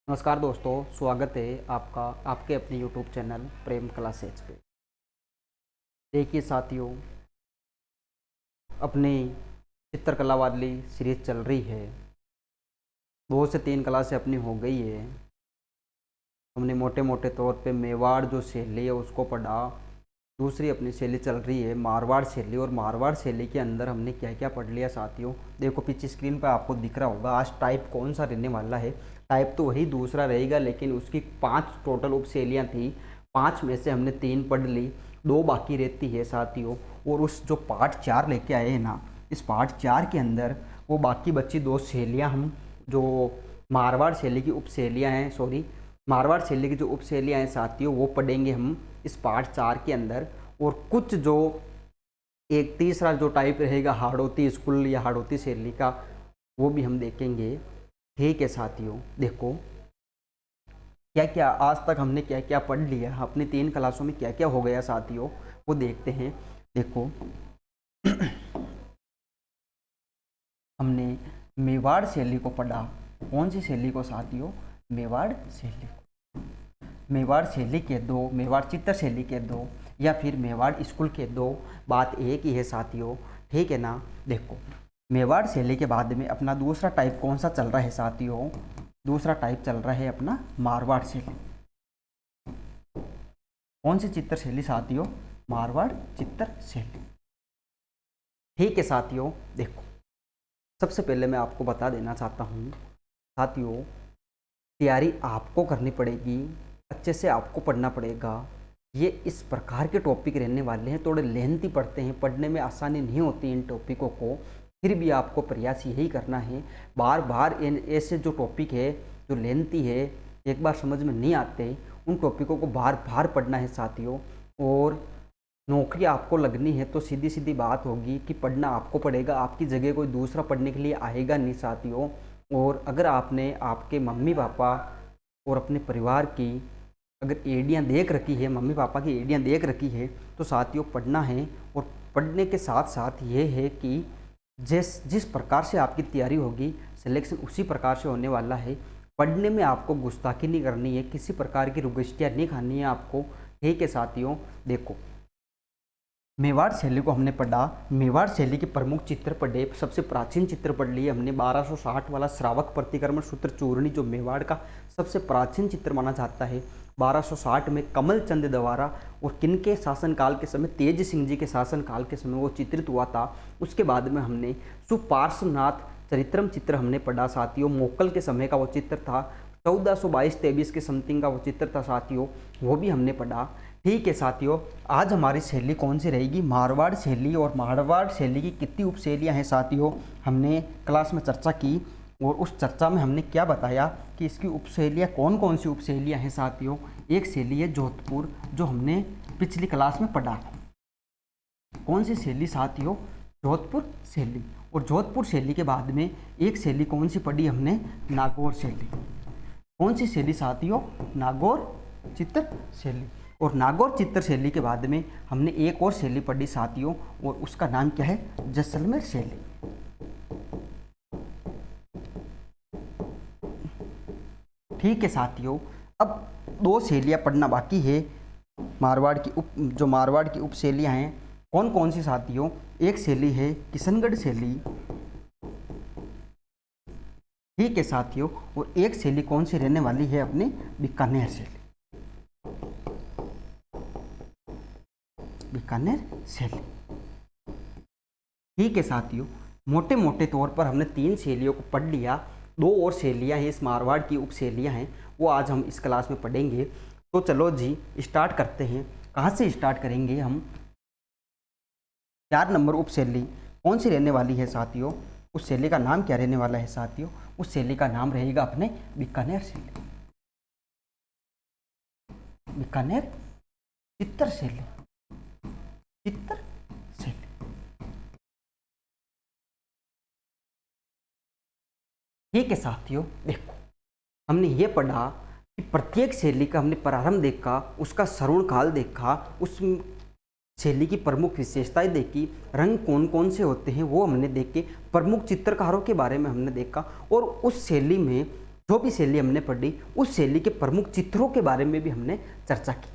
नमस्कार दोस्तों, स्वागत है आपका आपके अपने यूट्यूब चैनल प्रेम क्लासेज पे। देखिए साथियों, अपनी चित्रकला वाली सीरीज चल रही है। 2 से 3 क्लासें अपनी हो गई है। हमने मोटे मोटे तौर पे मेवाड़ जो शैली है उसको पढ़ा। दूसरी अपनी शैली चल रही है मारवाड़ शैली, और मारवाड़ शैली के अंदर हमने क्या क्या पढ़ लिया साथियों। देखो पीछे स्क्रीन पर आपको दिख रहा होगा। आज टाइप कौन सा रहने वाला है। टाइप तो वही दूसरा रहेगा, लेकिन उसकी 5 टोटल उपशैलियाँ थी। 5 में से हमने 3 पढ़ ली, 2 बाकी रहती है साथियों। और उस जो पार्ट 4 लेके आए हैं ना, इस पार्ट 4 के अंदर वो बाकी बची 2 शैलियाँ हम जो मारवाड़ शैली की उपशैलियाँ हैं, सॉरी मारवाड़ शैली की जो उपशैलियाँ हैं साथियों, वो पढ़ेंगे हम इस पार्ट 4 के अंदर। और कुछ जो एक तीसरा जो टाइप रहेगा हाड़ौती स्कूल या हाड़ौती शैली का, वो भी हम देखेंगे। ठीक है साथियों, देखो क्या क्या आज तक हमने क्या क्या पढ़ लिया, अपनी 3 क्लासों में क्या क्या हो गया साथियों, वो देखते हैं। देखो हमने मेवाड़ शैली को पढ़ा। कौन सी शैली को साथियों? मेवाड़ शैली। मेवाड़ शैली के 2, मेवाड़ चित्र शैली के 2, या फिर मेवाड़ स्कूल के 2, बात एक ही है साथियों। ठीक है ना। देखो मेवाड़ शैली के बाद में अपना दूसरा टाइप कौन सा चल रहा है साथियों? दूसरा टाइप चल रहा है अपना मारवाड़ शैली। कौन सी चित्र शैली साथियों? मारवाड़ चित्र शैली। ठीक है साथियों, देखो सबसे पहले मैं आपको बता देना चाहता हूँ साथियों, तैयारी आपको करनी पड़ेगी, अच्छे से आपको पढ़ना पड़ेगा। ये इस प्रकार के टॉपिक रहने वाले हैं, थोड़े लेंथी पढ़ते हैं, पढ़ने में आसानी नहीं होती इन टॉपिकों को। फिर भी आपको प्रयास यही करना है, बार बार इन ऐसे जो टॉपिक है जो लेंथी है, एक बार समझ में नहीं आते, उन टॉपिकों को बार बार पढ़ना है साथियों। और नौकरी आपको लगनी है तो सीधी सीधी बात होगी कि पढ़ना आपको पड़ेगा, आपकी जगह कोई दूसरा पढ़ने के लिए आएगा नहीं साथियों। और अगर आपने आपके मम्मी पापा और अपने परिवार की अगर एडियाँ देख रखी है, मम्मी पापा की एडियाँ देख रखी है, तो साथियों पढ़ना है। और पढ़ने के साथ साथ ये है कि जिस प्रकार से आपकी तैयारी होगी, सिलेक्शन उसी प्रकार से होने वाला है। पढ़ने में आपको गुस्ताखी नहीं करनी है, किसी प्रकार की रुगस्टियाँ नहीं खानी है आपको। ठीक है साथियों, देखो मेवाड़ शैली को हमने पढ़ा। मेवाड़ शैली के प्रमुख चित्र पढ़े। सबसे प्राचीन चित्र पढ़ लिए हमने 1260 वाला श्रावक प्रतिक्रमण सूत्र चूर्णी, जो मेवाड़ का सबसे प्राचीन चित्र माना जाता है। 1260 में कमल चंद द्वारा और किनके शासनकाल के समय, तेज सिंह जी के शासनकाल के समय वो चित्रित हुआ था। उसके बाद में हमने सुपार्श्वनाथ चरित्रम चित्र हमने पढ़ा साथियों, मोकल के समय का वो चित्र था। 1422-23 के समथिंग का वो चित्र था साथियों, वो भी हमने पढ़ा। ठीक है साथियों, आज हमारी शैली कौन सी रहेगी? मारवाड़ शैली। और मारवाड़ शैली की कितनी उपशैलियाँ हैं साथियों, हमने क्लास में चर्चा की। और उस चर्चा में हमने क्या बताया कि इसकी उपशैलियाँ कौन कौन सी उपशैलियाँ हैं साथियों। एक शैली है जोधपुर, जो हमने पिछली क्लास में पढ़ा। कौन सी शैली साथियों? जोधपुर शैली। और जोधपुर शैली के बाद में एक शैली कौन सी पढ़ी हमने? नागौर शैली। कौन सी शैली साथियों? नागौर चित्र शैली। और नागौर चित्र शैली के बाद में हमने एक और शैली पढ़ी साथियों, और उसका नाम क्या है? जैसलमेर शैली। ठीक है साथियों, अब 2 शैलियाँ पढ़ना बाकी है। मारवाड़ की उपशैलियाँ हैं कौन कौन सी साथियों? एक शैली है किशनगढ़ शैली। ठीक है साथियों, और एक शैली कौन सी रहने वाली है? अपनी बीकानेर शैली। बीकानेर शैली। ठीक है साथियों, मोटे मोटे तौर पर हमने 3 शैलियों को पढ़ लिया। 2 और शैलियाँ हैं, इस मारवाड़ की उपशैलियाँ हैं, वो आज हम इस क्लास में पढ़ेंगे। तो चलो जी स्टार्ट करते हैं। कहाँ से स्टार्ट करेंगे हम? 4 नंबर उपशैली कौन सी रहने वाली है साथियों? उस शैली का नाम क्या रहने वाला है साथियों? उस शैली का नाम रहेगा अपने बीकानेर शैली। बीकानेर चित्र शैली। चित्र शैली। ठीक है साथियों, देखो हमने ये पढ़ा कि प्रत्येक शैली का हमने प्रारंभ देखा, उसका सरुण काल देखा, उस शैली की प्रमुख विशेषताएं देखी, रंग कौन कौन से होते हैं वो हमने देखे, प्रमुख चित्रकारों के बारे में हमने देखा, और उस शैली में जो भी शैली हमने पढ़ी उस शैली के प्रमुख चित्रों के बारे में भी हमने चर्चा की।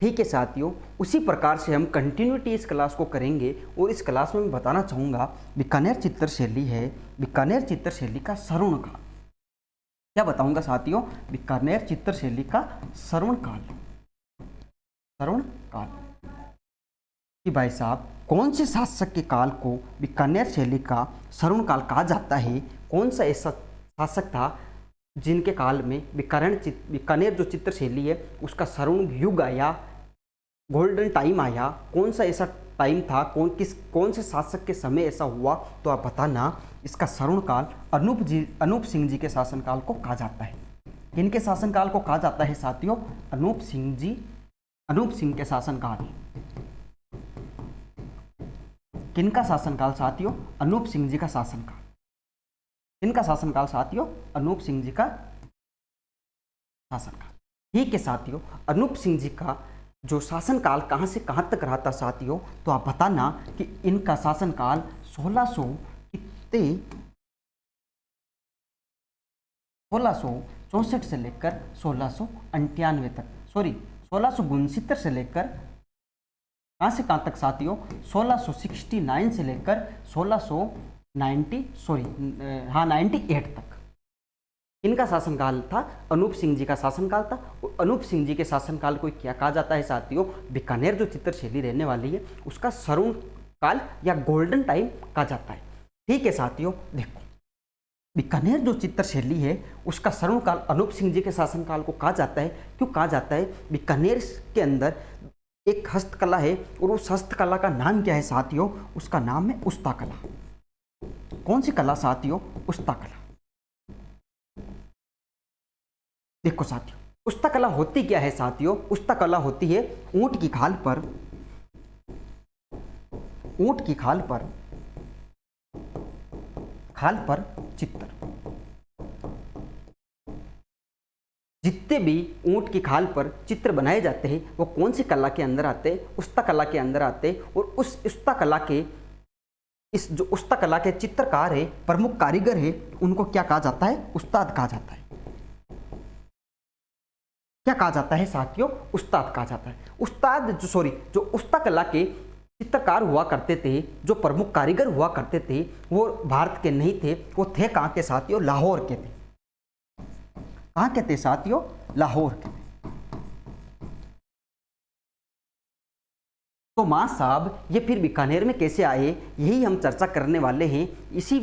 ठीक है साथियों, उसी प्रकार से हम कंटिन्यूटी इस क्लास को करेंगे और इस क्लास में मैं बताना चाहूँगा बीकानेर चित्र शैली है, बीकानेर चित्र शैली का श्रवण काल। क्या बताऊंगा साथियों? बीकानेर चित्र शैली का श्रवण काल। श्रवण काल कि भाई साहब कौन से शासक के काल को बीकानेर शैली का श्रवण काल कहा जाता है? कौन सा ऐसा शासक था जिनके काल में बीकानेर जो चित्र शैली है उसका श्रवण युग आया, गोल्डन टाइम आया? कौन सा ऐसा टाइम था, कौन से शासक के समय ऐसा हुआ? तो आप बताना। इसका श्रवण काल अनूप सिंह जी के शासनकाल को कहा जाता है। किनके शासनकाल को कहा जाता है साथियों? अनूप सिंह के शासनकाल। किनका शासनकाल साथियों? अनूप सिंह जी का शासनकाल। किनका शासनकाल साथियों? अनूप सिंह जी का शासनकाल। ठीक है साथियों, अनूप सिंह जी का जो शासनकाल कहाँ से कहाँ तक रहा था साथियों? तो आप बताना कि इनका शासनकाल 1664 से लेकर 1698 तक, 1669 से लेकर कहाँ से कहाँ तक साथियों? 1669 से लेकर 98 तक इनका शासनकाल था। अनूप सिंह जी का शासनकाल था। अनूप सिंह जी के शासनकाल को क्या कहा जाता है साथियों? बीकानेर जो चित्रशैली रहने वाली है उसका श्रवण काल या गोल्डन टाइम कहा जाता है। ठीक है साथियों, देखो बीकानेर जो चित्रशैली है उसका श्रवण काल अनूप सिंह जी के शासनकाल को कहा जाता है। क्यों कहा जाता है? बीकानेर के अंदर एक हस्तकला है और उस हस्तकला का नाम क्या है साथियों? उसका नाम है उस्ता कला। कौन सी कला साथियों? उस्ता कला। देखो साथियों, उस्ता कला होती क्या है साथियों? उस्ता कला होती है ऊंट की खाल पर चित्र। जितने भी ऊंट की खाल पर चित्र बनाए जाते हैं वो कौन सी कला के अंदर आते हैं? उस्ता कला के अंदर आते हैं। और उस उस्ता कला के जो उस्ता कला के चित्रकार है, प्रमुख कारीगर है, उनको क्या कहा जाता है? उस्ताद कहा जाता है। क्या कहा जाता है साथियों? उस्ताद कहा जाता है। जो उस्ता कला के चित्रकार हुआ करते थे, जो प्रमुख कारीगर हुआ करते थे, वो भारत के नहीं थे। वो थे कहाँ के साथियों? लाहौर के थे। कहाँ के थे साथियों? लाहौर के थे। तो मां साहब ये फिर बीकानेर में कैसे आए, यही हम चर्चा करने वाले हैं। इसी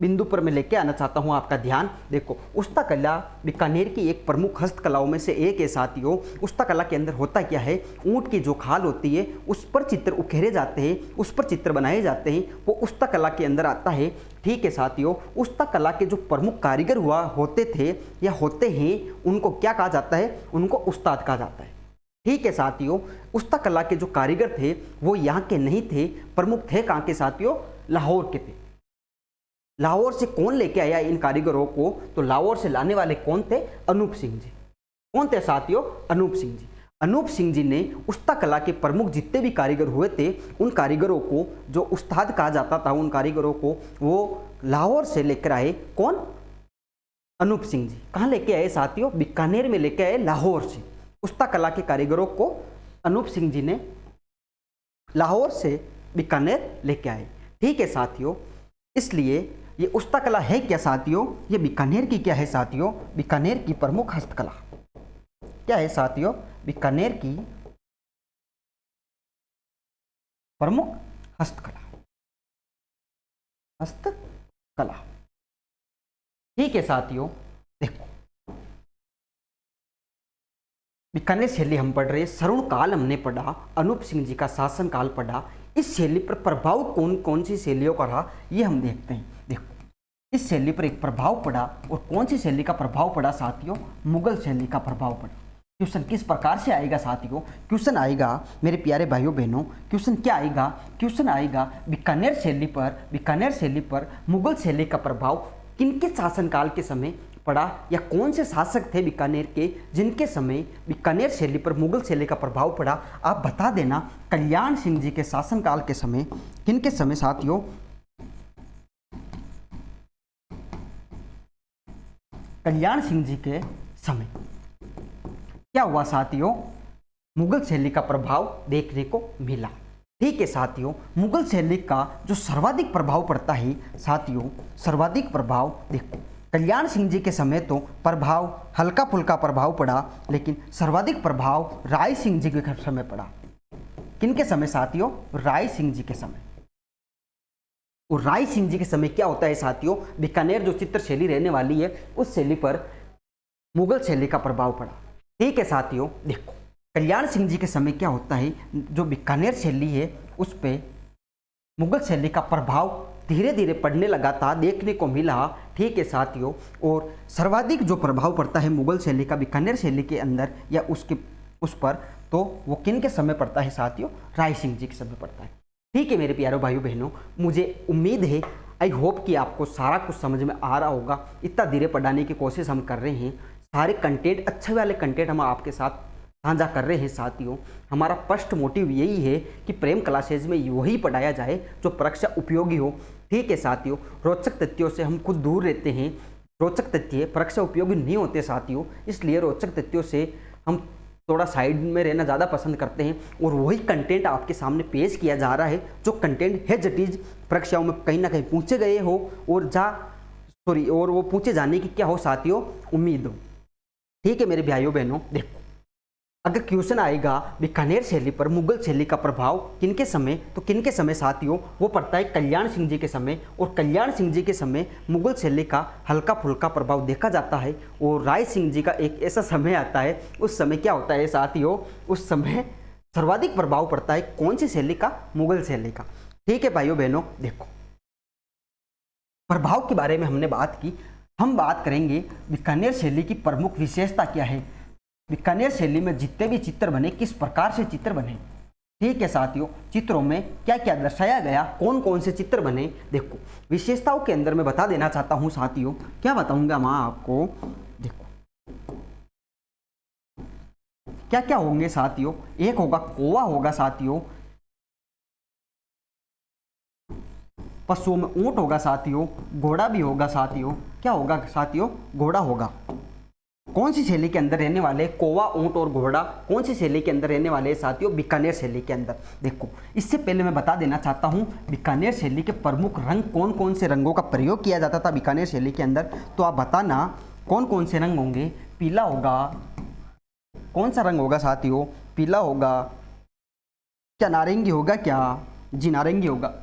बिंदु पर मैं लेके आना चाहता हूं आपका ध्यान। देखो, उस्ता कला बीकानेर की एक प्रमुख हस्तकलाओं में से एक है साथियों। उस्ता कला के अंदर होता क्या है? ऊंट की जो खाल होती है उस पर चित्र उकेरे जाते हैं, उस पर चित्र बनाए जाते हैं, वो उस्ता कला के अंदर आता है। ठीक है साथियों, उस्ता कला के जो प्रमुख कारीगर हुआ होते थे या होते हैं, उनको क्या कहा जाता है? उनको उस्ताद कहा जाता है। ठीक है साथियों, उस्ता कला के जो कारीगर थे वो यहाँ के नहीं थे, प्रमुख थे कहाँ के साथियों? लाहौर के थे। लाहौर से कौन लेके आया इन कारीगरों को? तो लाहौर से लाने वाले कौन थे? अनूप सिंह जी। कौन थे साथियों? अनूप सिंह जी। अनूप सिंह जी ने उस्ता कला के प्रमुख जितने भी कारीगर हुए थे उन कारीगरों को, जो उस्ताद कहा जाता था, उन कारीगरों को वो लाहौर से लेकर आए। कौन? अनूप सिंह जी। कहाँ लेके आए साथियों? बीकानेर में लेके आए, लाहौर से। उस्ता कला के कारीगरों को अनूप सिंह जी ने लाहौर से बीकानेर लेके आए। ठीक है साथियों, इसलिए ये उस्ता कला है क्या साथियों? ये बीकानेर की क्या है साथियों? बीकानेर की प्रमुख हस्तकला। क्या है साथियों? बीकानेर की प्रमुख हस्तकला। ठीक है साथियों, देखो बीकानेर शैली हम पढ़ रहे हैं, श्रवण काल हमने पढ़ा, अनूप सिंह जी का शासन काल पढ़ा। इस शैली पर प्रभाव कौन कौन सी शैलियों का रहा ये हम देखते हैं। देखो, इस शैली पर एक प्रभाव पड़ा, और कौन सी शैली का प्रभाव पड़ा साथियों? मुगल शैली का प्रभाव पड़ा। क्वेश्चन किस प्रकार से आएगा साथियों? क्वेश्चन आएगा मेरे प्यारे भाइयों बहनों, क्वेश्चन क्या आएगा? क्वेश्चन आएगा बीकानेर शैली पर मुगल शैली का प्रभाव किनके शासनकाल के समय पड़ा, या कौन से शासक थे बीकानेर के जिनके समय बीकानेर शैली पर मुगल शैली का प्रभाव पड़ा? आप बता देना। कल्याण सिंह जी के शासनकाल के समय, किनके समय साथियों? कल्याण सिंह जी के समय क्या हुआ साथियों, मुगल शैली का प्रभाव देखने को मिला। ठीक है साथियों, मुगल शैली का जो सर्वाधिक प्रभाव पड़ता है साथियों, सर्वाधिक प्रभाव देखो कल्याण सिंह जी के समय तो प्रभाव हल्का फुल्का प्रभाव पड़ा, लेकिन सर्वाधिक प्रभाव राय सिंह जी के समय पड़ा। किनके समय साथियों, राय सिंह जी के समय। और राय सिंह जी के समय क्या होता है साथियों, बीकानेर जो चित्र शैली रहने वाली है उस शैली पर मुगल शैली का प्रभाव पड़ा। ठीक है साथियों, देखो कल्याण सिंह जी के समय क्या होता है, जो बीकानेर शैली है उस पे मुगल शैली का प्रभाव धीरे धीरे पड़ने लगा था, देखने को मिला। ठीक है साथियों, और सर्वाधिक जो प्रभाव पड़ता है मुगल शैली का बीकानेर शैली के अंदर या उस पर, तो वो किन के समय पड़ता है साथियों, राय सिंह जी के समय पड़ता है। ठीक है मेरे प्यारे भाइयों बहनों, मुझे उम्मीद है, आई होप कि आपको सारा कुछ समझ में आ रहा होगा। इतना धीरे पढ़ाने की कोशिश हम कर रहे हैं, सारे कंटेंट अच्छे वाले कंटेंट हम आपके साथ साझा कर रहे हैं साथियों। हमारा फर्स्ट मोटिव यही है कि प्रेम क्लासेज में वही पढ़ाया जाए जो परीक्षा उपयोगी हो। ठीक है साथियों, रोचक तथ्यों से हम खुद दूर रहते हैं, रोचक तथ्य परीक्षा उपयोगी नहीं होते साथियों, इसलिए रोचक तथ्यों से हम थोड़ा साइड में रहना ज़्यादा पसंद करते हैं। और वही कंटेंट आपके सामने पेश किया जा रहा है जो कंटेंट है जटीज परीक्षाओं में कहीं ना कहीं पूछे गए हो और वो पूछे जाने की क्या हो साथियों, उम्मीद हो। ठीक है मेरे भाइयों बहनों, देखो अगर क्वेश्चन आएगा बीकानेर शैली पर मुगल शैली का प्रभाव किनके समय, तो किनके समय साथियों, वो पड़ता है कल्याण सिंह जी के समय। और कल्याण सिंह जी के समय मुगल शैली का हल्का फुल्का प्रभाव देखा जाता है। और राय सिंह जी का एक ऐसा समय आता है, उस समय क्या होता है साथियों, उस समय सर्वाधिक प्रभाव पड़ता है कौन सी शैली का, मुगल शैली का। ठीक है भाइयों बहनों, देखो प्रभाव के बारे में हमने बात की, हम बात करेंगे बीकानेर शैली की प्रमुख विशेषता क्या है, बीकानेर शैली में जितने भी चित्र बने किस प्रकार से चित्र बने। ठीक है साथियों, चित्रों में क्या क्या दर्शाया गया, कौन कौन से चित्र बने। देखो विशेषताओं के अंदर मैं बता देना चाहता हूं साथियों, क्या बताऊंगा मैं आपको, देखो क्या क्या होंगे साथियों। एक होगा कोवा होगा साथियों, पशुओं में ऊंट होगा साथियों, घोड़ा भी होगा साथियों। क्या होगा साथियों, घोड़ा होगा। कौन सी शैली के अंदर रहने वाले, कोवा, ऊंट और घोड़ा कौन सी शैली के अंदर रहने वाले साथियों, बीकानेर शैली के अंदर। देखो इससे पहले मैं बता देना चाहता हूं बीकानेर शैली के प्रमुख रंग कौन कौन से रंगों का प्रयोग किया जाता था बीकानेर शैली के अंदर, तो आप बताना कौन कौन से रंग होंगे। पीला होगा, कौन सा रंग होगा साथियों, पीला होगा, क्या नारंगी होगा, क्या जी नारंगी होगा।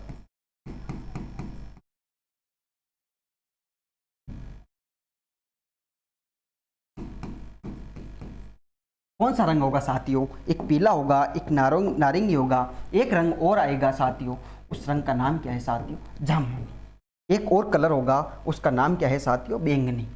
कौन सा रंग होगा साथियों, एक पीला होगा, एक नारंगी होगा, एक रंग और आएगा साथियों, उस रंग का नाम क्या है साथियों, जामुनी। एक और कलर होगा, उसका नाम क्या है साथियों, बैंगनी।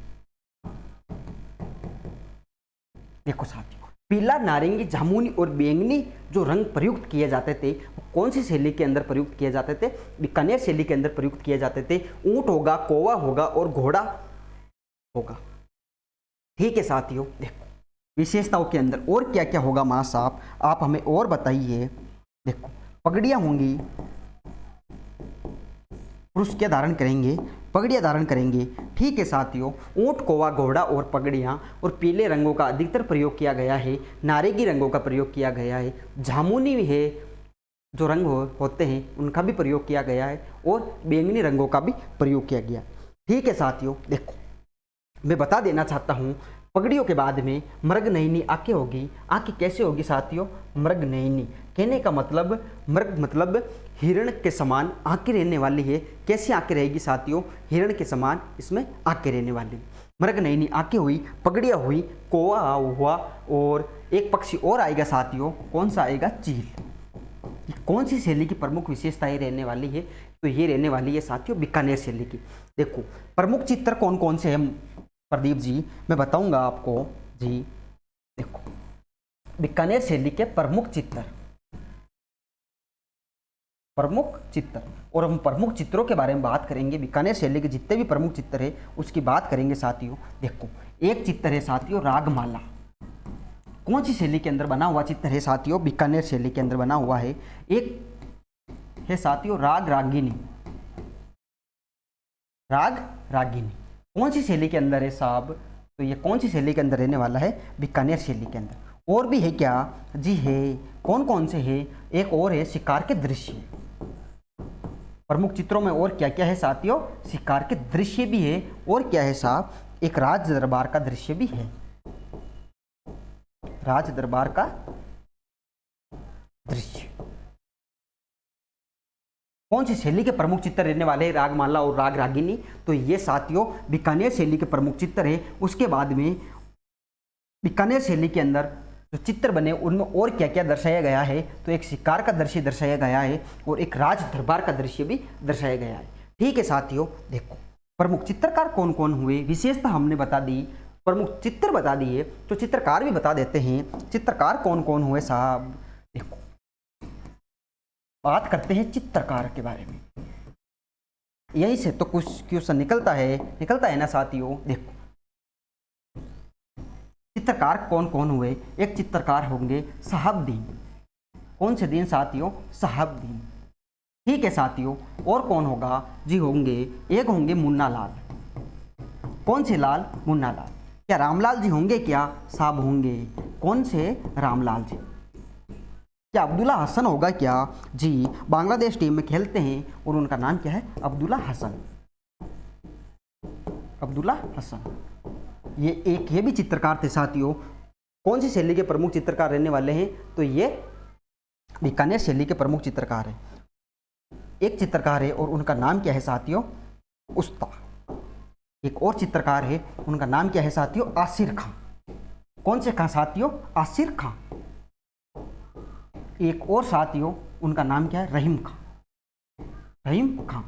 देखो साथियों, पीला, नारंगी, जामुनी और बैंगनी जो रंग प्रयुक्त किए जाते थे वो कौन सी शैली के अंदर प्रयुक्त किए जाते थे, बीकानेर शैली के अंदर प्रयुक्त किए जाते थे। ऊंट होगा, कोवा होगा और घोड़ा होगा। ठीक है साथियों, देखो विशेषताओं के अंदर और क्या क्या होगा मां साहब, आप हमें और बताइए। देखो पगड़ियां होंगी, पुरुष क्या धारण करेंगे, पगड़ियां धारण करेंगे। ठीक है साथियों, ऊंट, कोवा, घोड़ा और पगड़ियां और पीले रंगों का अधिकतर प्रयोग किया गया है, नारंगी रंगों का प्रयोग किया गया है, जामुनी है जो रंग होते हैं उनका भी प्रयोग किया गया है और बैंगनी रंगों का भी प्रयोग किया गया। ठीक है साथियों, देखो मैं बता देना चाहता हूँ पगड़ियों के बाद में मृग नयनी आंखें होगी। आंखें कैसे होगी साथियों, मृग नयनी। कहने का मतलब मृग मतलब हिरण के समान आंखें रहने वाली है। कैसी आंखें रहेगी साथियों, हिरण के समान इसमें आंखें रहने वाली। मृग नयनी आंखें हुई, पगड़ियाँ हुई, कोवा हुआ और एक पक्षी और आएगा साथियों, कौन सा आएगा, चील। कौन सी शैली की प्रमुख विशेषताएं रहने वाली है, तो ये रहने वाली है साथियों बीकानेर शैली की। देखो प्रमुख चित्र कौन कौन से हैं प्रदीप जी, मैं बताऊंगा आपको जी। देखो बीकानेर शैली के प्रमुख चित्र और हम प्रमुख चित्रों के बारे में बात करेंगे। बीकानेर शैली के जितने भी प्रमुख चित्र है उसकी बात करेंगे साथियों। देखो एक चित्र है साथियों रागमाला। कौन सी शैली के अंदर बना हुआ चित्र है साथियों, बीकानेर शैली के अंदर बना हुआ है। एक है साथियों राग रागिनी। राग रागिनी कौन सी शैली के अंदर है साहब, तो ये कौन सी शैली के अंदर रहने वाला है? बीकानेर शैली के अंदर। और भी है क्या? जी है। कौन कौन से है? एक और है शिकार के दृश्य। प्रमुख चित्रों में और क्या क्या है साथियों? शिकार के दृश्य भी है। और क्या है साहब? एक राज दरबार का दृश्य भी है। राज दरबार का दृश्य। कौन सी शैली के प्रमुख चित्र रहने वाले हैं? रागमाला और राग रागिनी। तो ये साथियों बीकानेर शैली के प्रमुख चित्र है। उसके बाद में बीकानेर शैली के अंदर जो चित्र बने उनमें और क्या क्या दर्शाया गया है? तो एक शिकार का दृश्य दर्शाया गया है और एक राज दरबार का दृश्य भी दर्शाया गया है। ठीक है साथियों, देखो प्रमुख चित्रकार कौन कौन हुए, विशेषता हमने बता दी, प्रमुख चित्र बता दिए, तो चित्रकार भी बता देते हैं। चित्रकार कौन कौन हुए साहब? देखो बात करते हैं चित्रकार के बारे में। यहीं से तो कुछ क्वेश्चन निकलता है ना साथियों। देखो चित्रकार कौन कौन हुए? एक चित्रकार होंगे शहाबुद्दीन। कौन से दिन साथियों? शहाबुद्दीन। ठीक है साथियों, और कौन होगा? जी होंगे, एक होंगे मुन्ना लाल। कौन से लाल? मुन्ना लाल। क्या रामलाल जी होंगे क्या? साहब होंगे। कौन से? रामलाल जी। क्या अब्दुल्ला हसन होगा क्या? जी, बांग्लादेश टीम में खेलते हैं और उनका नाम क्या है? अब्दुल्ला हसन। अब्दुल्ला हसन ये भी चित्रकार थे साथियों। कौन सी शैली के प्रमुख चित्रकार रहने वाले हैं? तो ये बीकानेर शैली के प्रमुख चित्रकार हैं। एक चित्रकार है और उनका नाम क्या है साथियों? उस्ता। एक और चित्रकार है, उनका नाम क्या है साथियों? आसिर खां। कौन से खां साथियों? आसिर खां। एक और साथियों, उनका नाम क्या है? रहीम खां। रहीम खां।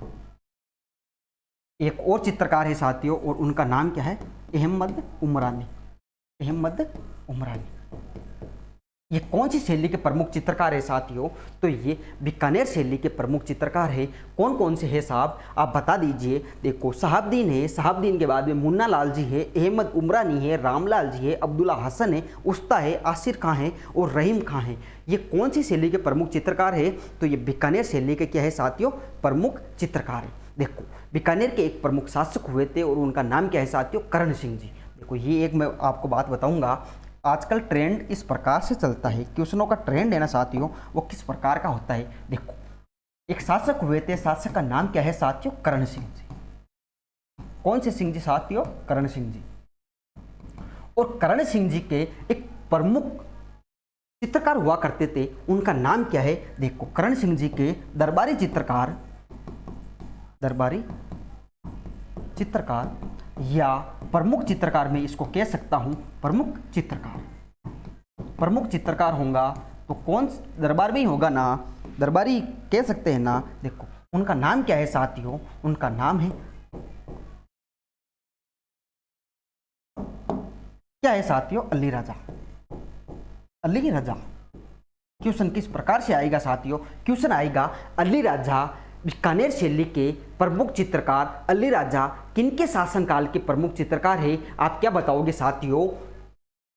एक और चित्रकार है साथियों और उनका नाम क्या है? अहमद उमरानी। अहमद उमरानी। ये कौन सी शैली के प्रमुख चित्रकार है साथियों? तो ये बीकानेर शैली के प्रमुख चित्रकार है। कौन कौन से है साहब? आप बता दीजिए। देखो शहाबुद्दीन है, शहाबुद्दीन के बाद में मुन्ना लाल जी है, अहमद उमरानी है, रामलाल जी है, अब्दुल्ला हसन है, उस्ता है, आसिर खां है और रहीम खां है। ये कौन सी शैली के प्रमुख चित्रकार है? तो ये बीकानेर शैली के क्या है साथियों? प्रमुख चित्रकार है। देखो बीकानेर के एक प्रमुख शासक हुए थे और उनका नाम क्या है साथियों? करण सिंह जी। देखो ये एक मैं आपको बात बताऊंगा, आजकल ट्रेंड इस प्रकार से चलता है, क्वेश्चनों का ट्रेंड है ना साथियों, वो किस प्रकार का होता है। देखो एक शासक हुए थे, शासक का नाम क्या है साथियों? करण सिंह जी। कौन से सिंह जी साथियों? करण सिंह जी। और करण सिंह जी के एक प्रमुख चित्रकार हुआ करते थे, उनका नाम क्या है? देखो करण सिंह जी के दरबारी चित्रकार या प्रमुख चित्रकार में इसको कह सकता हूं, प्रमुख चित्रकार होगा तो कौन? दरबार में ही होगा ना, दरबारी कह सकते हैं ना। देखो उनका नाम क्या है साथियों? उनका नाम है क्या है साथियों? अली रजा। अली रजा। क्वेश्चन किस प्रकार से आएगा साथियों? क्वेश्चन आएगा अली राजा बीकानेर शैली के प्रमुख चित्रकार अली राजा किनके शासनकाल के प्रमुख चित्रकार है? आप क्या बताओगे साथियों?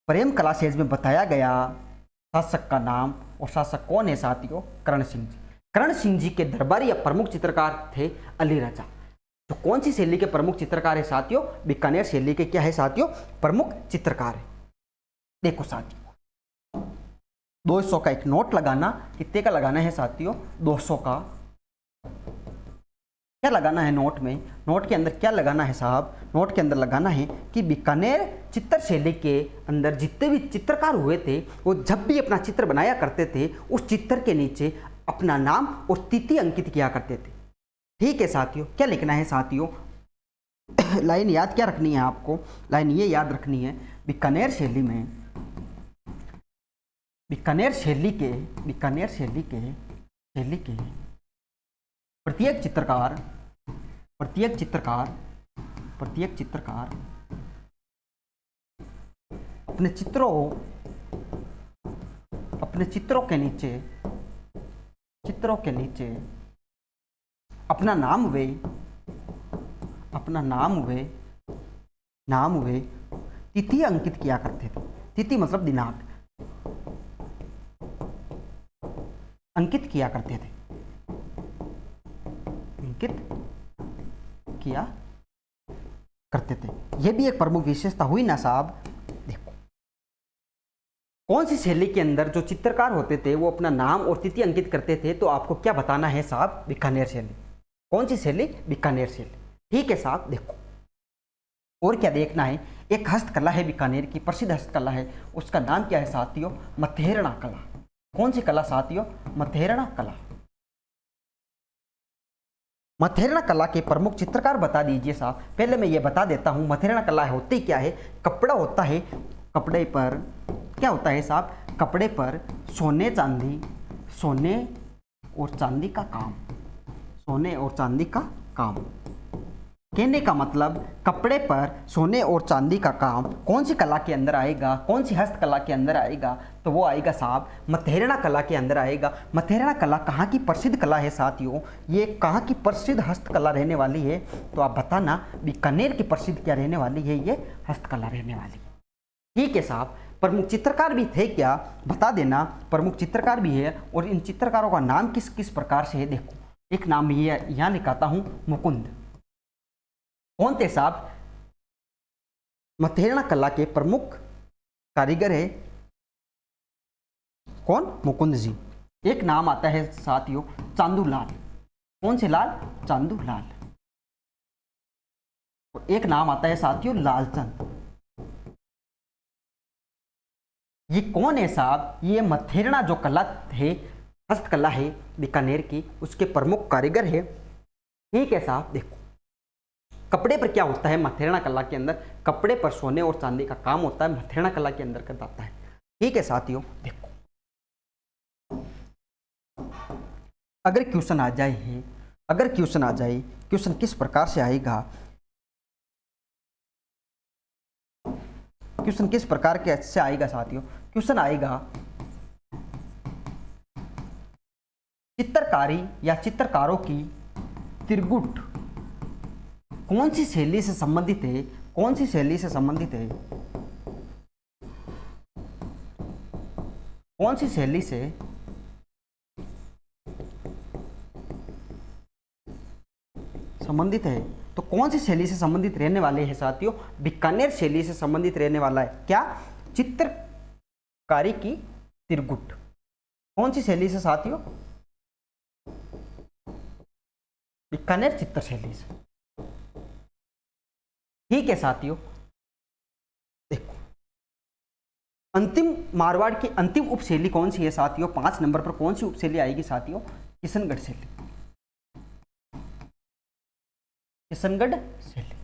प्रेम कला सेज में बताया गया शासक का नाम, और शासक कौन है साथियों? करण सिंह जी। करण सिंह जी के दरबारी या प्रमुख चित्रकार थे अली राजा। तो कौन सी शैली के प्रमुख चित्रकार है साथियों? बीकानेर शैली के क्या है साथियों? प्रमुख चित्रकार है। देखो साथियों 200 का एक नोट लगाना, कितने का लगाना है साथियों? 200 का। क्या लगाना है नोट में? नोट के अंदर क्या लगाना है साहब? नोट के अंदर लगाना है कि बीकानेर चित्र शैली के अंदर जितने भी चित्रकार हुए थे वो जब भी अपना चित्र बनाया करते थे उस चित्र के नीचे अपना नाम और तिथि अंकित किया करते थे। ठीक है साथियों, क्या लिखना है साथियों? लाइन याद क्या रखनी है आपको? लाइन ये याद रखनी है, बीकानेर शैली के प्रत्येक चित्रकार अपने चित्रों के नीचे अपना नाम वे तिथि अंकित किया करते थे। तिथि मतलब दिनांक अंकित किया करते थे। अंकित किया करते थे। यह भी एक प्रमुख विशेषता हुई ना साहब। देखो, कौन सी शैली के अंदर जो चित्रकार होते थे वो अपना नाम और तिथि अंकित करते थे, तो आपको क्या बताना है साहब? बीकानेर शैली। कौन सी शैली? बीकानेर शैली। ठीक है साहब। देखो, और क्या देखना है? एक हस्तकला है बीकानेर की, प्रसिद्ध हस्तकला है, उसका नाम क्या है साथियों? मथेरना कला। कौन सी कला साथियों? मथेरना कला। मथेरना कला के प्रमुख चित्रकार बता दीजिए साहब। पहले मैं ये बता देता हूं, मथेरना कला होती क्या है? कपड़ा होता है, कपड़े पर क्या होता है साहब? कपड़े पर सोने और चांदी का काम, सोने और चांदी का काम। कहने का मतलब कपड़े पर सोने और चांदी का काम कौन सी कला के अंदर आएगा? कौन सी हस्तकला के अंदर आएगा? तो वो आएगा साहब मथेरना कला के अंदर आएगा। मथेरना कला कहाँ की प्रसिद्ध कला है साथियों? ये कहाँ की प्रसिद्ध हस्तकला रहने वाली है? तो आप बताना, बीकानेर की प्रसिद्ध क्या रहने वाली है? ये हस्तकला रहने वाली। ठीक है साहब। प्रमुख चित्रकार भी थे क्या? बता देना। प्रमुख चित्रकार भी है, और इन चित्रकारों का नाम किस किस प्रकार से है? देखो, एक नाम ये यहाँ लिखाता हूँ, मुकुंद। कौन थे साहब? मथेरना कला के प्रमुख कारीगर है कौन? मुकुंद जी। एक नाम आता है साथियों चांदूलाल। कौन से लाल? चांदूलाल। और एक नाम आता है साथियों लालचंद। ये कौन है साहब? ये मथेरना जो कला है, हस्तकला है बीकानेर की, उसके प्रमुख कारीगर है। ठीक है साहब। देखो, कपड़े पर क्या होता है मथेरना कला के अंदर? कपड़े पर सोने और चांदी का काम होता है, मथेरना कला के अंदर कर जाता है। ठीक है साथियों। देखो, अगर क्वेश्चन आ जाए, क्वेश्चन किस प्रकार से आएगा? क्वेश्चन किस प्रकार के से आएगा साथियों? क्वेश्चन आएगा चित्रकारी या चित्रकारों की त्रिगुट कौन सी शैली से संबंधित है? कौन सी शैली से संबंधित है? कौन सी शैली से संबंधित है? तो कौन सी शैली से संबंधित रहने वाले हैं साथियों? बीकानेर शैली से संबंधित रहने वाला है। क्या? चित्रकारी की त्रिगुट। कौन सी शैली से साथियों? बीकानेर चित्र शैली से। ठीक है साथियों। देखो, अंतिम मारवाड़ की अंतिम उपशैली कौन सी है साथियों? 5 नंबर पर कौन सी उपशैली आएगी साथियों? किशनगढ़ शैली। किशनगढ़ शैली।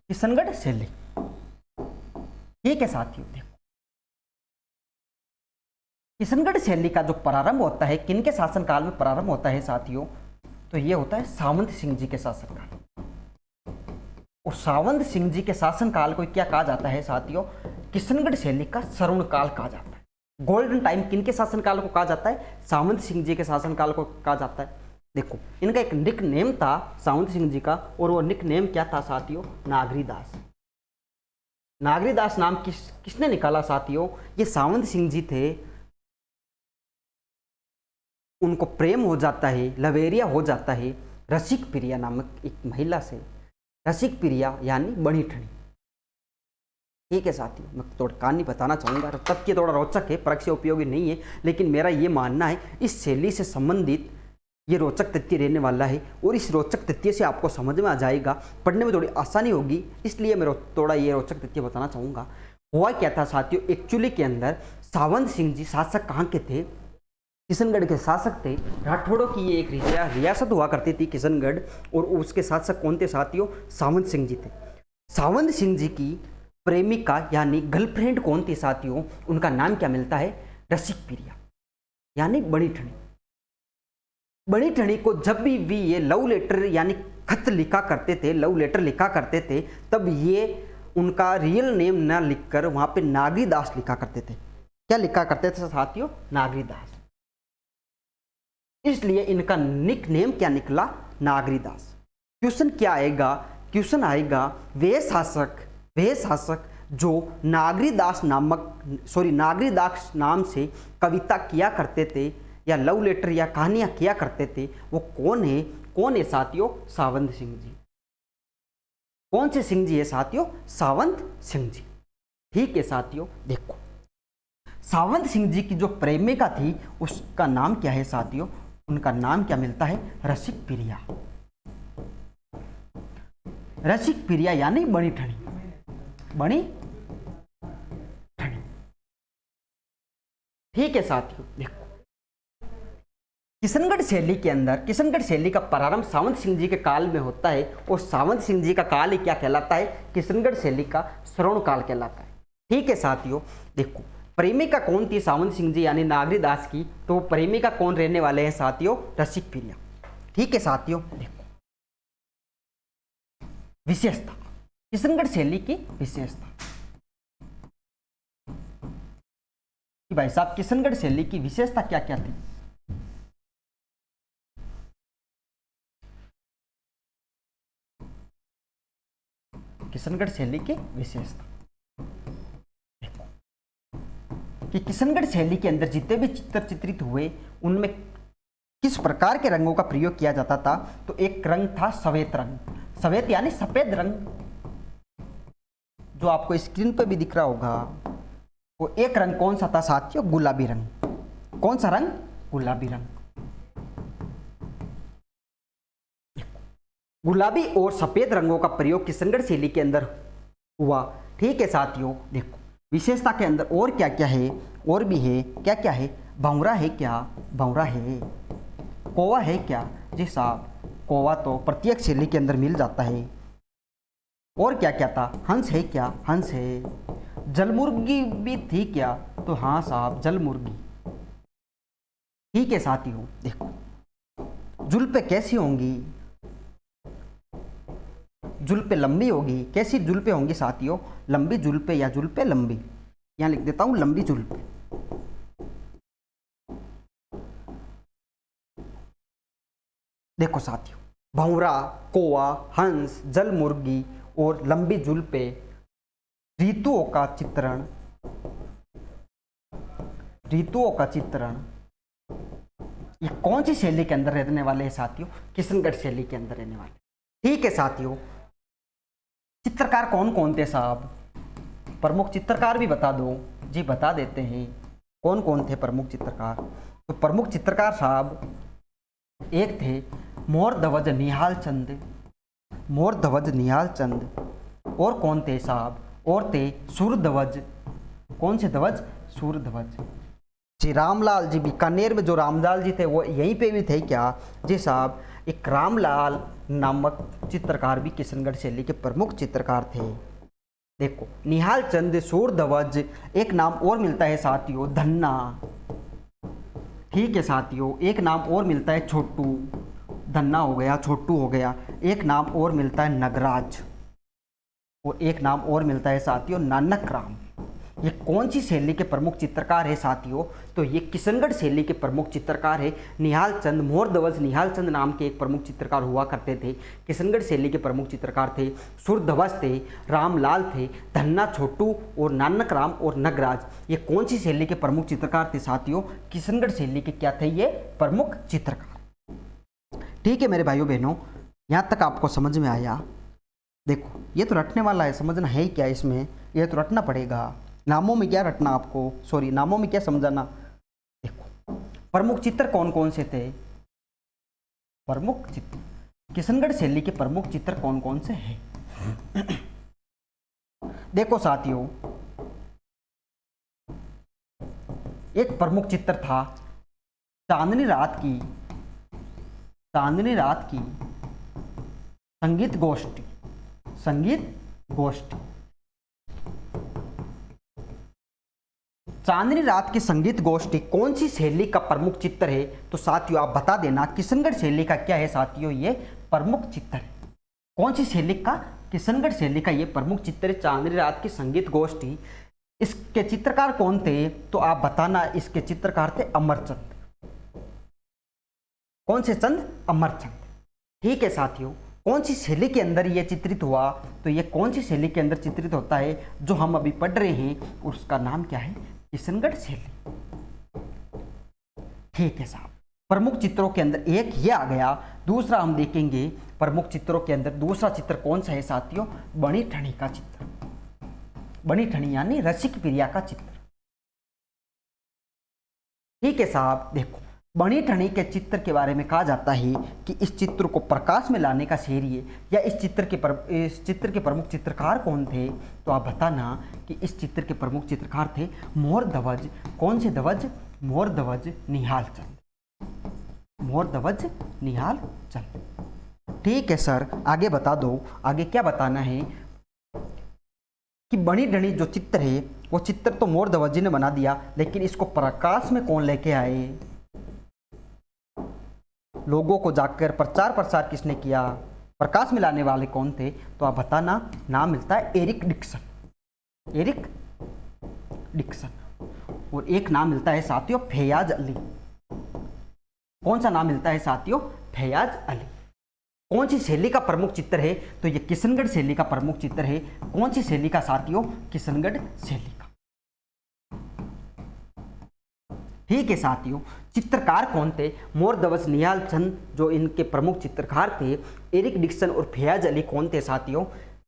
किशनगढ़ शैली। ठीक है साथियों। देखो, किशनगढ़ शैली का जो प्रारंभ होता है, किनके शासनकाल में प्रारंभ होता है साथियों? तो ये होता है सावंत सिंह जी के शासनकाल। और सावंत सिंह जी के शासनकाल को क्या कहा जाता है साथियों? किशनगढ़ शैली का स्वर्ण काल कहा जाता है। गोल्डन टाइम किनके शासनकाल को कहा जाता है? सावंत सिंह जी के शासनकाल को कहा जाता है। देखो, इनका एक निक नेम था सावंत सिंह जी का, और वो निक नेम क्या था साथियों? नागरीदास। नागरीदास नाम किसने निकाला साथियों? ये सावंत सिंह जी थे। उनको प्रेम हो जाता है, लवेरिया हो जाता है रसिक प्रिया नामक एक महिला से। रसिक प्रिया यानी बड़ी ठणी। ठीक है साथियों, मैं थोड़ा कहानी बताना चाहूँगा। तथ्य थोड़ा रोचक है, परीक्षा से उपयोगी नहीं है, लेकिन मेरा ये मानना है इस शैली से संबंधित ये रोचक तथ्य रहने वाला है, और इस रोचक तथ्य से आपको समझ में आ जाएगा, पढ़ने में थोड़ी आसानी होगी, इसलिए मैं थोड़ा ये रोचक तथ्य बताना चाहूँगा। हुआ क्या था साथियों? एक्चुअली के अंदर सावंत सिंह जी शासक कहाँ के थे? किशनगढ़ के शासक थे। राठौड़ों की ये एक रियासत हुआ करती थी किशनगढ़, और उसके शासक कौन थे साथियों? सावंत सिंह जी थे। सावंत सिंह जी की प्रेमिका यानी गर्लफ्रेंड कौन थी साथियों? उनका नाम क्या मिलता है? रसिक प्रिया यानी बड़ी ठणी। बड़ी ठणी को जब भी ये लव लेटर यानी खत लिखा करते थे, लव लेटर लिखा करते थे, तब ये उनका रियल नेम ना लिखकर वहां पे नागरीदास लिखा करते थे। क्या लिखा करते थे साथियों? नागरीदास। इसलिए इनका निक नेम क्या निकला? नागरीदास। क्वेश्चन क्या आएगा? क्वेश्चन आएगा वे शासक जो नागरीदास नाम से कविता किया करते थे या लव लेटर या कहानियां किया करते थे, वो कौन है? कौन है साथियों? सावंत सिंह जी। कौन से सिंह जी है साथियों? सावंत सिंह जी। ठीक है साथियों, देखो सावंत सिंह जी की जो प्रेमिका थी उसका नाम क्या है साथियों? उनका नाम क्या मिलता है? रसिक प्रिया। रसिक प्रिया यानी बड़ी ठणी, बड़ी ठणी। ठीक है साथियों, देखो किशनगढ़ शैली के अंदर, किशनगढ़ शैली का प्रारंभ सावंत सिंह जी के काल में होता है और सावंत सिंह जी का काल ही क्या कहलाता है? किशनगढ़ शैली का श्रवण काल कहलाता है। ठीक है साथियों, देखो प्रेमिका कौन थी सावंत सिंह जी यानी नागरीदास की? तो प्रेमिका कौन रहने वाले हैं साथियों? रसिक प्रिया। ठीक है साथियों, देखो विशेषता, किशनगढ़ शैली की विशेषता कि भाई साहब किशनगढ़ शैली की विशेषता क्या क्या थी? किशनगढ़ शैली की विशेषता कि किशनगढ़ शैली के अंदर जितने भी चित्र चित्रित हुए उनमें किस प्रकार के रंगों का प्रयोग किया जाता था? तो एक रंग था श्वेत रंग, श्वेत यानी सफेद रंग, जो आपको स्क्रीन पर भी दिख रहा होगा। वो एक रंग कौन सा था साथियों? गुलाबी रंग। कौन सा रंग? गुलाबी रंग। गुलाबी और सफेद रंगों का प्रयोग किशनगढ़ शैली के अंदर हुआ। ठीक है साथियों, देखो विशेषता के अंदर और क्या क्या है? और भी है, क्या क्या है? भंवरा है क्या? भंवरा है। कौवा है क्या? जी साहब कौवा तो प्रत्येक शैली के अंदर मिल जाता है। और क्या क्या था? हंस है क्या? हंस है। जलमुर्गी भी थी क्या? तो हाँ साहब जलमुर्गी। ठीक है साथियों, देखो जुल्फे कैसी होंगी? जुल्फे लंबी होगी। कैसी जुल्फे होंगी साथियों? लंबी जुल्फे या जुल्फे लंबी। यहां लिख देता हूं लंबी जुल्फे। देखो साथियों भंवरा, कौवा, हंस, जलमुर्गी और लंबी जुल्फे ऋतुओं का चित्रण, ऋतुओं का चित्रण ये कौन सी शैली के अंदर रहने वाले हैं साथियों? किशनगढ़ शैली के अंदर रहने वाले। ठीक है साथियों, चित्रकार कौन कौन थे साहब? प्रमुख चित्रकार भी बता दो। जी बता देते हैं, कौन कौन थे प्रमुख चित्रकार? तो प्रमुख चित्रकार साहब एक थे मोर ध्वज निहाल चंद, मोर ध्वज निहाल चंद। और कौन थे साहब? और थे सूर्य ध्वज। कौन से ध्वज? सूर्य ध्वज। जी रामलाल जी बीकानेर में जो रामलाल जी थे वो यहीं पे भी थे क्या? जी साहब एक रामलाल नामक चित्रकार भी किशनगढ़ शैली के प्रमुख चित्रकार थे। देखो निहाल चंद, सूर्य ध्वज, एक नाम और मिलता है साथियों धन्ना। ठीक है साथियों, एक नाम और मिलता है छोटू। धन्ना हो गया, छोटू हो गया। एक नाम और मिलता है नगराज और एक नाम और मिलता है साथियों नानक राम। ये कौन सी शैली के प्रमुख चित्रकार है साथियों? तो ये किशनगढ़ शैली के प्रमुख चित्रकार है निहाल चंद। मोर ध्वज निहाल चंद नाम के एक प्रमुख चित्रकार हुआ करते थे। किशनगढ़ शैली के प्रमुख चित्रकार थे सूर्य ध्वज थे, रामलाल थे, धन्ना, छोटू और नानक राम और नगराज। ये कौन सी शैली के प्रमुख चित्रकार थे साथियों? किशनगढ़ शैली के क्या थे ये? प्रमुख चित्रकार। ठीक है मेरे भाइयों बहनों, यहाँ तक आपको समझ में आया? देखो ये तो रटने वाला है, समझना है क्या इसमें? ये तो रटना पड़ेगा। नामों में क्या रटना आपको, सॉरी नामों में क्या समझाना? देखो प्रमुख चित्र कौन कौन से थे? प्रमुख चित्र किशनगढ़ शैली के प्रमुख चित्र कौन कौन से हैं? देखो साथियों एक प्रमुख चित्र था चांदनी रात की, चांदनी रात की संगीत गोष्ठी, संगीत गोष्ठी। चांदनी रात की संगीत गोष्ठी कौन सी शैली का प्रमुख चित्र है? तो साथियों आप बता देना किशनगढ़ शैली का क्या है साथियों? ये प्रमुख चित्र है। कौन सी शैली का? किशनगढ़ शैली का ये प्रमुख चित्र है चांदनी रात की संगीत गोष्ठी। इसके चित्रकार कौन थे? तो आप बताना। इसके चित्रकार थे अमरचंद। कौन से चंद? अमरचंद। ठीक है साथियों, कौन सी शैली के अंदर यह चित्रित हुआ? तो ये कौन सी शैली के अंदर चित्रित होता है जो हम अभी पढ़ रहे हैं? उसका नाम क्या है? किशनगढ़ शैली। ठीक है साहब, प्रमुख चित्रों के अंदर एक ये आ गया। दूसरा हम देखेंगे प्रमुख चित्रों के अंदर दूसरा चित्र कौन सा है साथियों, बनी ठनी का चित्र। बनी ठनी यानी रसिक प्रिया का चित्र। ठीक है साहब, देखो बनी ठनी के चित्र के बारे में कहा जाता है कि इस चित्र को प्रकाश में लाने का श्रेय या इस चित्र के प्रमुख चित्रकार कौन थे, तो आप बताना कि इस चित्र के प्रमुख चित्रकार थे मोर ध्वज। कौन से ध्वज, मोर ध्वज निहाल चंद, मोर ध्वज निहाल चंद। ठीक है सर, आगे बता दो, आगे क्या बताना है कि बनी ठनी जो चित्र है वो चित्र तो मोर ध्वज जी ने बना दिया, लेकिन इसको प्रकाश में कौन लेके आए, लोगों को जाकर प्रचार प्रसार किसने किया, प्रकाश में लाने वाले कौन थे, तो आप बताना। नाम मिलता है एरिक डिक्सन, एरिक डिक्सन। और एक नाम मिलता है साथियों फैयाज अली। कौन सा नाम मिलता है साथियों, फैयाज अली। कौन सी शैली का प्रमुख चित्र है, तो ये किशनगढ़ शैली का प्रमुख चित्र है। कौन सी शैली का साथियों, किशनगढ़ शैली का। ठीक है साथियों, चित्रकार कौन थे, मोर ध्वज निहाल चंद जो इनके प्रमुख चित्रकार थे। एरिक डिक्सन और फैयाज अली कौन थे साथियों,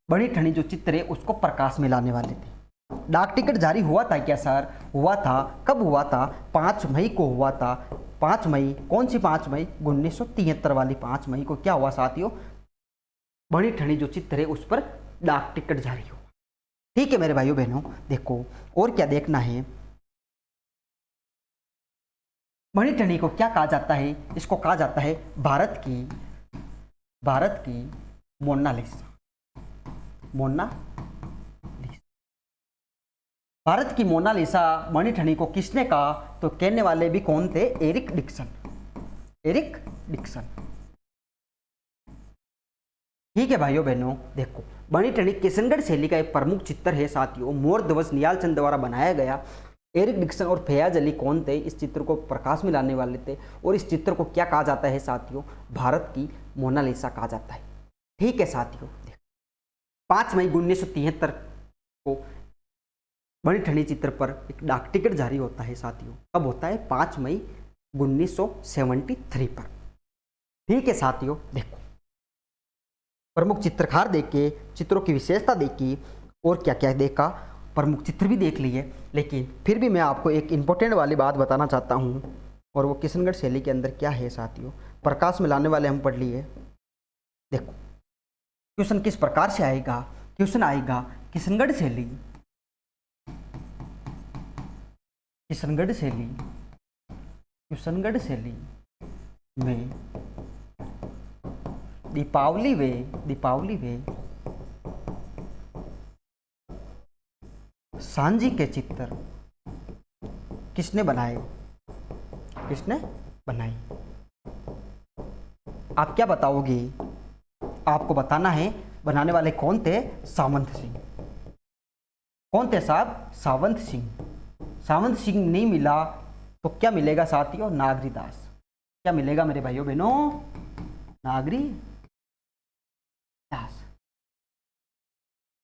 बनी ठनी जो चित्र है उसको प्रकाश में लाने वाले थे। डाक टिकट जारी हुआ था क्या सर, हुआ था। कब हुआ था, 5 मई को हुआ था। 5 मई, कौन सी 5 मई, 1973 वाली 5 मई को क्या हुआ साथियों, बनी ठनी जो चित्र है उस पर डाक टिकट जारी हुआ। ठीक है मेरे भाइयों बहनों, देखो और क्या देखना है। बनी ठनी को क्या कहा जाता है, इसको कहा जाता है भारत की मोनालिसा। भारत की मोनालिसा बनी ठनी को किसने कहा, तो कहने वाले भी कौन थे, एरिक डिक्सन, एरिक डिक्सन। ठीक है भाइयों बहनों, देखो बनी ठनी किशनगढ़ शैली का एक प्रमुख चित्र है साथियों, मोर ध्वज निहाल चंद द्वारा बनाया गया। एरिक डिक्सन और फैयाज अली कौन थे, इस चित्र को प्रकाश में लाने वाले थे। और इस चित्र को क्या कहा जाता है साथियों, भारत की मोनालिसा कहा जाता है। ठीक है साथियों, 5 मई 1973 को बनी ठनी चित्र पर एक डाक टिकट जारी होता है साथियों। कब होता है, 5 मई 1973 पर। ठीक है साथियों, देखो प्रमुख चित्रकार देखे, चित्रों की विशेषता देखी और क्या क्या देखा, प्रमुख चित्र भी देख लिए। लेकिन फिर भी मैं आपको एक इंपॉर्टेंट वाली बात बताना चाहता हूँ, और वो किशनगढ़ शैली के अंदर क्या है साथियों, प्रकाश में लाने वाले हम पढ़ लिए। देखो क्वेश्चन किस प्रकार से आएगा, क्वेश्चन आएगा किशनगढ़ शैली, किशनगढ़ शैली, किशनगढ़ शैली में दीपावली वे सांझी के चित्र किसने बनाए, किसने बनाए। आप क्या बताओगे, आपको बताना है बनाने वाले कौन थे, सावंत सिंह। कौन थे साहब, सावंत सिंह। सावंत सिंह नहीं मिला तो क्या मिलेगा साथियों, नागरी दास। क्या मिलेगा मेरे भाइयों बहनों, नागरी दास।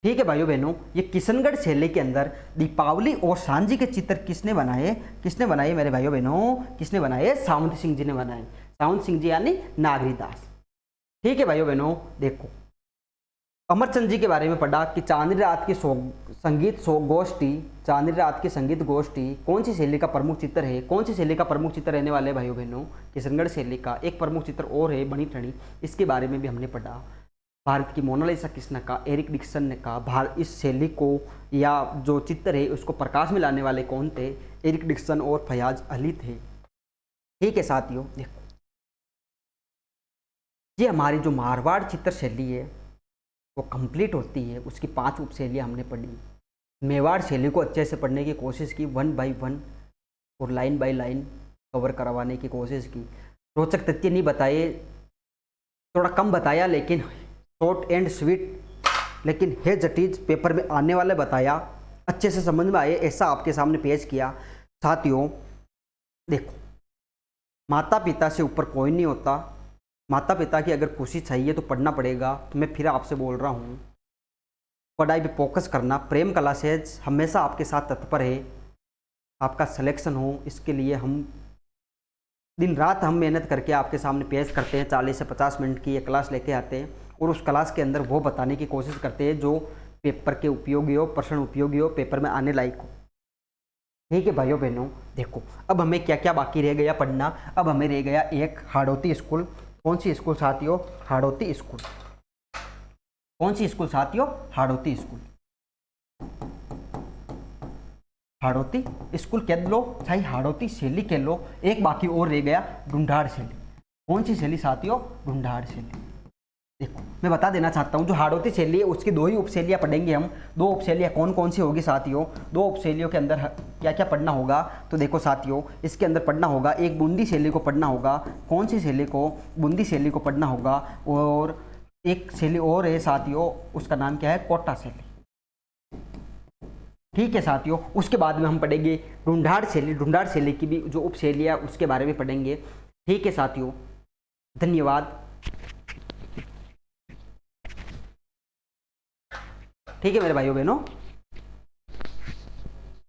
ठीक है भाइयों बहनों, ये किशनगढ़ शैली के अंदर दीपावली और सांझी के चित्र किसने बनाए, किसने बनाए मेरे भाइयों बहनों, किसने बनाए, सावंत सिंह जी ने बनाए। सावंत सिंह जी यानी नागरी दास। ठीक है भाइयों बहनों, देखो अमरचंद जी के बारे में पढ़ा कि चांदनी रात की संगीत गोष्ठी, चांदनी रात की संगीत गोष्ठी कौन सी शैली का प्रमुख चित्र है, कौन सी शैली का प्रमुख चित्र रहने वाले भाइयों बहनों, किशनगढ़ शैली का। एक प्रमुख चित्र और है बनी ठनी, इसके बारे में भी हमने पढ़ा। भारत की मोनालिसा किसने कहा, एरिक डिक्सन ने कहा। इस शैली को या जो चित्र है उसको प्रकाश में लाने वाले कौन थे, एरिक डिक्सन और फैयाज अली थे। ठीक है साथियों, देखो ये हमारी जो मारवाड़ चित्र शैली है वो कंप्लीट होती है, उसकी 5 उप शैलियाँ हमने पढ़ी। मेवाड़ शैली को अच्छे से पढ़ने की कोशिश की, 1 बाय 1 और लाइन बाय लाइन कवर करवाने की कोशिश की। रोचक तथ्य नहीं बताए, थोड़ा कम बताया, लेकिन शॉर्ट एंड स्वीट, लेकिन है जटीज पेपर में आने वाले बताया, अच्छे से समझ में आए ऐसा आपके सामने पेश किया। साथियों देखो, माता पिता से ऊपर कोई नहीं होता। माता पिता की अगर खुशी चाहिए तो पढ़ना पड़ेगा। तो मैं फिर आपसे बोल रहा हूँ, पढ़ाई पे फोकस करना। प्रेम क्लासेज हमेशा आपके साथ तत्पर है, आपका सिलेक्शन हो इसके लिए हम दिन रात हम मेहनत करके आपके सामने पेश करते हैं, 40 से 50 मिनट की ये क्लास लेके आते हैं और उस क्लास के अंदर वो बताने की कोशिश करते हैं जो पेपर के उपयोगी हो, प्रश्न उपयोगी हो, पेपर में आने लायक हो। ठीक है भाइयों बहनों, देखो अब हमें क्या क्या बाकी रह गया पढ़ना। अब हमें रह गया एक हाड़ौती स्कूल। कौन सी स्कूल साथियों? हाड़ौती स्कूल। कौन सी स्कूल साथियों? हाड़ौती स्कूल। हाड़ौती स्कूल कह लो चाहे हाड़ौती शैली कह लो। एक बाकी और रह गया ढूंढाड़ शैली। कौन सी शैली साथियों? ढूंढाड़ शैली। देखो मैं बता देना चाहता हूँ, जो हाड़ौती शैली है उसकी दो ही उपशैलियाँ पढ़ेंगे हम। दो उपशैलियाँ कौन कौन सी होगी साथियों? दो उपशैलियों के अंदर क्या क्या पढ़ना होगा? तो देखो साथियों, इसके अंदर पढ़ना होगा, एक बूंदी शैली को पढ़ना होगा। कौन सी शैली को? बूंदी शैली को पढ़ना होगा। और एक शैली और है साथियों, उसका नाम क्या है? कोटा शैली। ठीक है साथियों, उसके बाद में हम पढ़ेंगे ढूंढाड़ शैली। ढूंढाड़ शैली की भी जो उपशैलियाँ उसके बारे में पढ़ेंगे। ठीक है साथियों, धन्यवाद। ठीक है मेरे भाइयों बहनों।